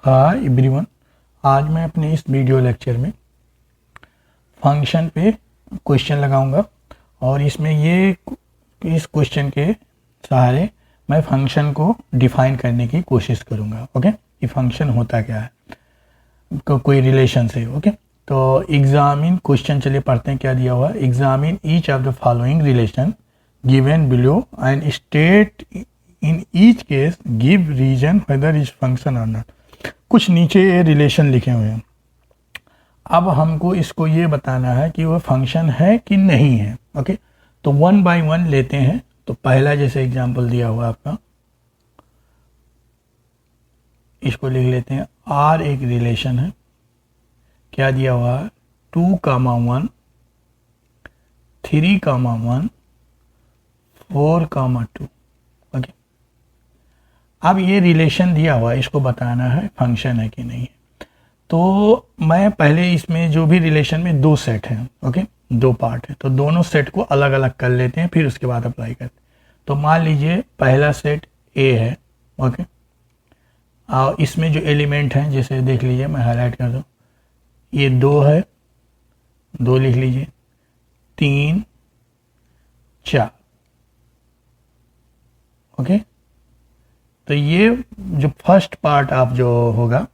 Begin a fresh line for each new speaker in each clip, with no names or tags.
Hi everyone, आज मैं अपने इस वीडियो लेक्चर में फंक्शन पे क्वेश्चन लगाऊंगा और इसमें इस क्वेश्चन के सहारे मैं फंक्शन को डिफाइन करने की कोशिश करूंगा। ओके, कि फंक्शन होता क्या है, कोई रिलेशन से। ओके, तो एग्जामिन क्वेश्चन, चलिए पढ़ते हैं क्या दिया हुआ। Examine each of the following relation given below and state in each case give reason whether is function or not. कुछ नीचे ये रिलेशन लिखे हुए हैं। अब हमको इसको ये बताना है कि वो फंक्शन है कि नहीं है। ओके, तो वन बाय वन लेते हैं। तो पहला जैसे एग्जांपल दिया हुआ आपका, इसको लिख लेते हैं। आर एक रिलेशन है, क्या दिया हुआ है, 2,1, 3,1, 4,2। ओके, अब ये रिलेशन दिया हुआ है, इसको बताना है फंक्शन है कि नहीं है। तो मैं पहले इसमें जो भी रिलेशन में दो सेट हैं, ओके, दो पार्ट है, तो दोनों सेट को अलग अलग कर लेते हैं, फिर उसके बाद अप्लाई करते हैं। तो मान लीजिए पहला सेट ए है। ओके, और इसमें जो एलिमेंट हैं, जैसे देख लीजिए, मैं हाईलाइट कर दूँ, ये 2 है, 2 लिख लीजिए, 3, 4। ओके, तो ये जो फर्स्ट पार्ट आप जो होगा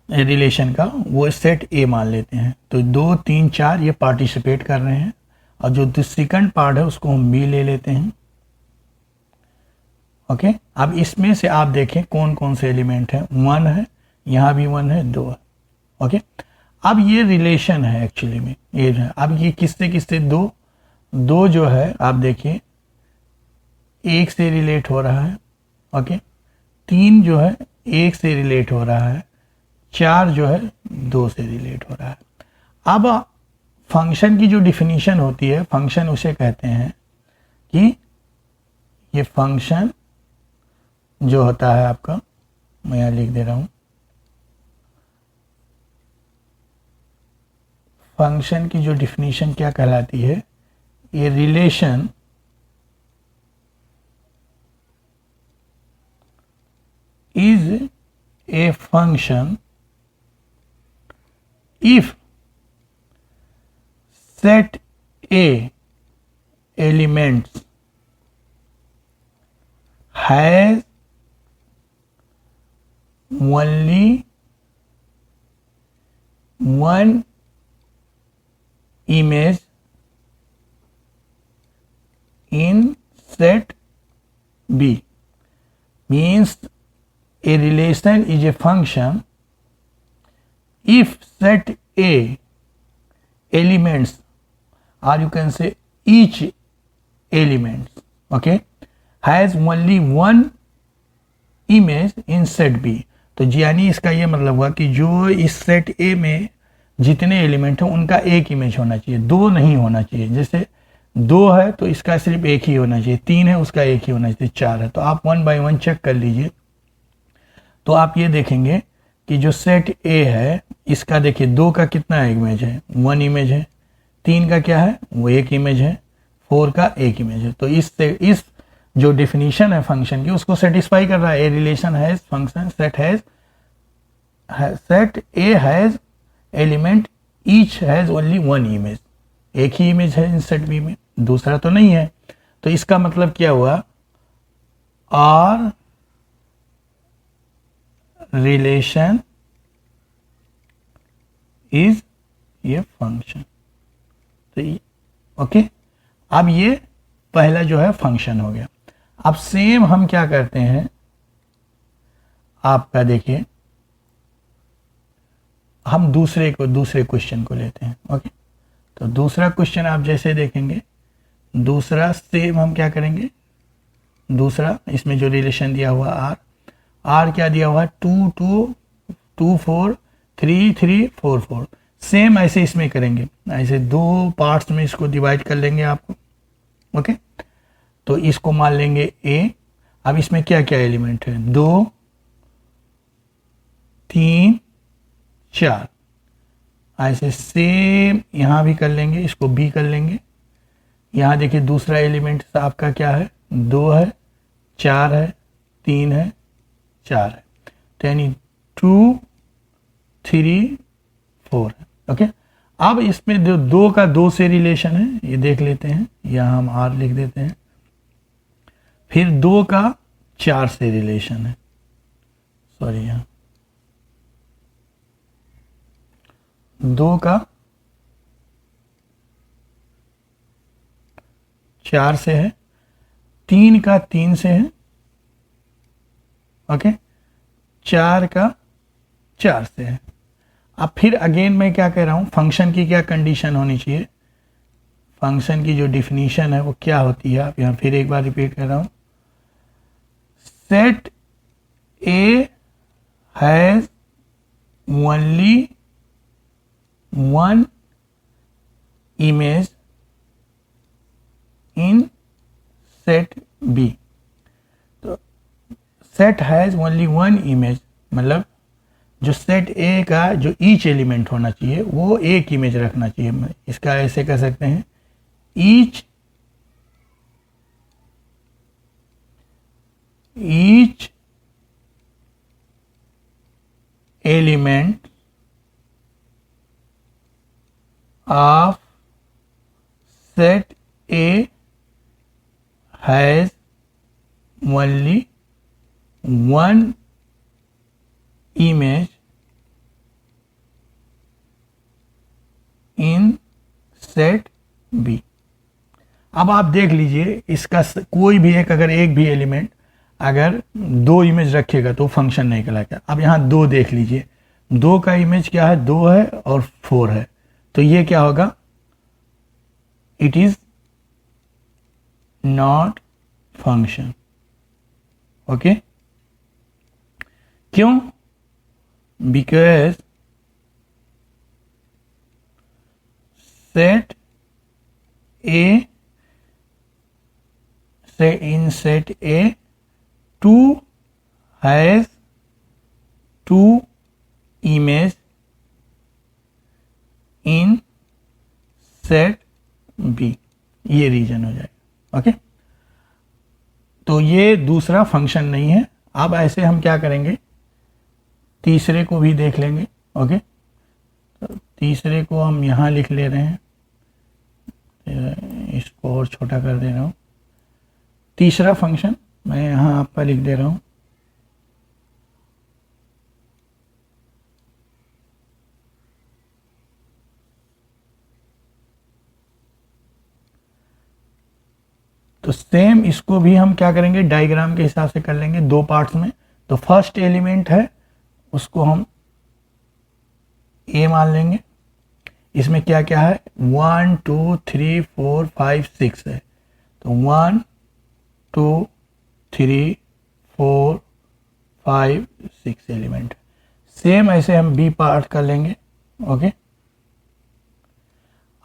रिलेशन का, वो सेट ए मान लेते हैं। तो 2, 3, 4 ये पार्टिसिपेट कर रहे हैं, और जो सेकंड पार्ट है उसको हम बी ले लेते हैं। ओके, अब इसमें से आप देखें कौन कौन से एलिमेंट हैं। 1 है, यहाँ भी 1 है, 2 है। ओके, अब ये रिलेशन है एक्चुअली में, ये है। अब ये किससे किससे, दो जो है आप देखिए, 1 से रिलेट हो रहा है। ओके, 3 जो है 1 से रिलेट हो रहा है, 4 जो है 2 से रिलेट हो रहा है। अब फंक्शन की जो डिफिनीशन होती है, फंक्शन उसे कहते हैं कि ये फंक्शन जो होता है आपका, मैं यहाँ लिख दे रहा हूँ, फंक्शन की जो डिफिनीशन क्या कहलाती है, ये relation is a function if set A elements has only one image in set B, means a relation is a function if set A elements, or you can say each element, okay, has only one image in set B। तो यानी इसका ये मतलब हुआ कि जो इस set A में जितने एलिमेंट हैं उनका एक इमेज होना चाहिए, दो नहीं होना चाहिए। जैसे 2 है तो इसका सिर्फ एक ही होना चाहिए, 3 है उसका एक ही होना चाहिए, 4 है। तो आप 1 बाय 1 चेक कर लीजिए, तो आप ये देखेंगे कि जो सेट ए है इसका देखिए 2 का कितना इमेज है, 1 इमेज है, 3 का क्या है, वो एक इमेज है, 4 का एक इमेज है। तो इस जो डिफिनीशन है फंक्शन की उसको सेटिस्फाई कर रहा है। A relation has function set a has element each has only 1 image, एक ही इमेज है इन सेट बी में, दूसरा तो नहीं है। तो इसका मतलब क्या हुआ, आर रिलेशन इज ये फंक्शन। तो ओके, अब ये पहला जो है फंक्शन हो गया। अब सेम हम क्या करते हैं, आपका देखिए, हम दूसरे क्वेश्चन को लेते हैं। ओके, तो दूसरा क्वेश्चन आप जैसे देखेंगे, दूसरा सेम हम क्या करेंगे, दूसरा इसमें जो रिलेशन दिया हुआ आर क्या दिया हुआ है, 2, 2, 2, 4, 3, 3, 4, 4। सेम ऐसे इसमें करेंगे, ऐसे दो पार्ट्स में इसको डिवाइड कर लेंगे आपको। ओके, तो इसको मान लेंगे ए। अब इसमें क्या क्या एलिमेंट है, 2, 3, 4। ऐसे सेम यहाँ भी कर लेंगे, इसको बी कर लेंगे। यहाँ देखिए दूसरा एलिमेंट आपका क्या है, 2 है, 4 है, 3 है, 4 है। तो यानी 2 3 4 है। ओके, अब इसमें जो 2 का 2 से रिलेशन है ये देख लेते हैं, यहाँ हम R लिख देते हैं। फिर 2 का 4 से रिलेशन है, सॉरी यहाँ 2 का 4 से है, 3 का 3 से है, ओके, 4 का 4 से है। अब फिर अगेन मैं क्या कह रहा हूँ, फंक्शन की क्या कंडीशन होनी चाहिए, फंक्शन की जो डिफिनीशन है वो क्या होती है, आप यहाँ फिर एक बार रिपीट कर रहा हूँ। Set a has only one image in set B. तो set has only one image मतलब जो सेट ए का जो ईच एलिमेंट होना चाहिए वो एक इमेज रखना चाहिए। इसका ऐसे कह सकते हैं, each element of set A has only one image in set B। अब आप देख लीजिए इसका कोई भी एक, अगर एक भी एलिमेंट अगर 2 इमेज रखेगा तो फंक्शन नहीं कहलाएगा। अब यहाँ 2 देख लीजिए, 2 का इमेज क्या है, 2 है और 4 है, तो ये क्या होगा, it is not function. Okay, क्यों, बिकॉज सेट ए से in set A 2 has 2 image in set B, ये रीजन हो जाएगा। ओके, तो ये दूसरा फंक्शन नहीं है। अब ऐसे हम क्या करेंगे, तीसरे को भी देख लेंगे। ओके, तो तीसरे को हम यहाँ लिख ले रहे हैं, इसको और छोटा कर दे रहा हूँ। तीसरा फंक्शन मैं यहाँ आपका लिख दे रहा हूँ, तो सेम इसको भी हम क्या करेंगे, डायग्राम के हिसाब से कर लेंगे 2 पार्ट्स में। तो फर्स्ट एलिमेंट है उसको हम ए मान लेंगे, इसमें क्या क्या है, 1 2 3 4 5 6 है, तो 1 2 3 4 5 6 एलिमेंट। सेम ऐसे हम बी पार्ट कर लेंगे। ओके,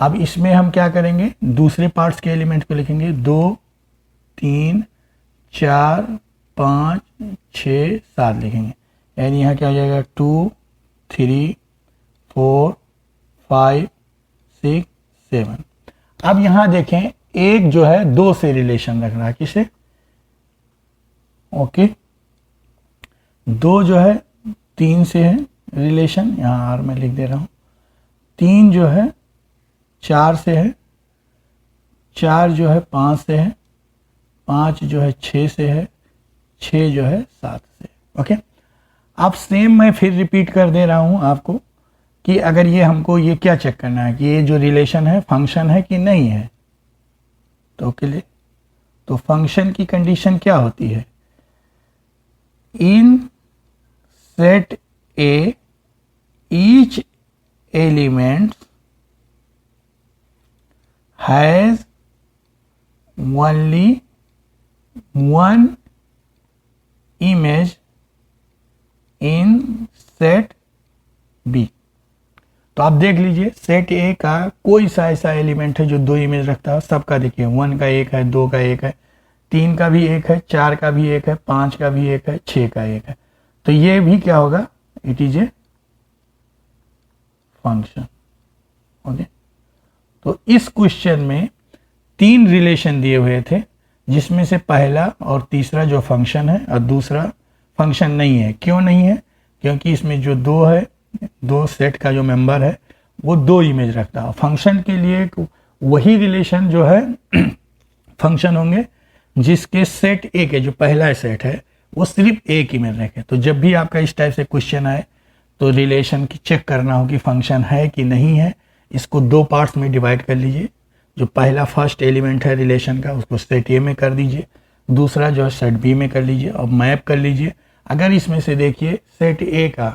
अब इसमें हम क्या करेंगे, दूसरे पार्ट्स के एलिमेंट को लिखेंगे, 2 3 4 5 6 7 लिखेंगे, यानी यहाँ क्या हो जाएगा, 2 3 4 5 6 7। अब यहाँ देखें, एक जो है 2 से रिलेशन रख रहा है, किसे, ओके, 2 जो है 3 से है रिलेशन, यहाँ आर में लिख दे रहा हूँ, 3 जो है 4 से है, 4 जो है 5 से है, 5 जो है 6 से है, 6 जो है 7 से। ओके, अब सेम मैं फिर रिपीट कर दे रहा हूँ आपको कि अगर ये हमको ये क्या चेक करना है कि ये जो रिलेशन है फंक्शन है कि नहीं है, तो के लिए तो फंक्शन की कंडीशन क्या होती है, in set A each element has only one image in set B. तो आप देख लीजिए, सेट ए का कोई सा ऐसा एलिमेंट है जो 2 इमेज रखता है, सबका देखिए 1 का 1 है, 2 का 1 है, 3 का भी 1 है, 4 का भी 1 है, 5 का भी 1 है, 6 का 1 है, तो ये भी क्या होगा, it is a function. Okay, तो इस क्वेश्चन में 3 रिलेशन दिए हुए थे, जिसमें से पहला और तीसरा जो फंक्शन है और दूसरा फंक्शन नहीं है। क्यों नहीं है, क्योंकि इसमें जो दो है, दो सेट का जो मेंबर है वो दो इमेज रखता है। फंक्शन के लिए वही रिलेशन जो है फंक्शन होंगे जिसके सेट ए के जो पहला सेट है वो सिर्फ एक इमेज रखे। तो जब भी आपका इस टाइप से क्वेश्चन आए तो रिलेशन की चेक करना हो कि फंक्शन है कि नहीं है। इसको दो पार्ट्स में डिवाइड कर लीजिए। जो पहला फर्स्ट एलिमेंट है रिलेशन का उसको सेट ए में कर दीजिए, दूसरा जो है सेट बी में कर लीजिए और मैप कर लीजिए। अगर इसमें से देखिए सेट ए का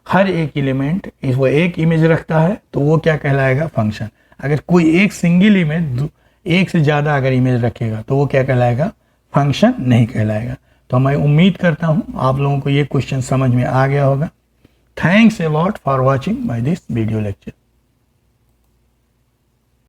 हर एक एलिमेंट वो एक इमेज रखता है तो वो क्या कहलाएगा, फंक्शन। अगर कोई एक सिंगल इमेज एक से ज़्यादा अगर इमेज रखेगा तो वो क्या कहलाएगा, फंक्शन नहीं कहलाएगा। तो मैं उम्मीद करता हूँ आप लोगों को ये क्वेश्चन समझ में आ गया होगा। Thanks a lot for watching my this video lecture.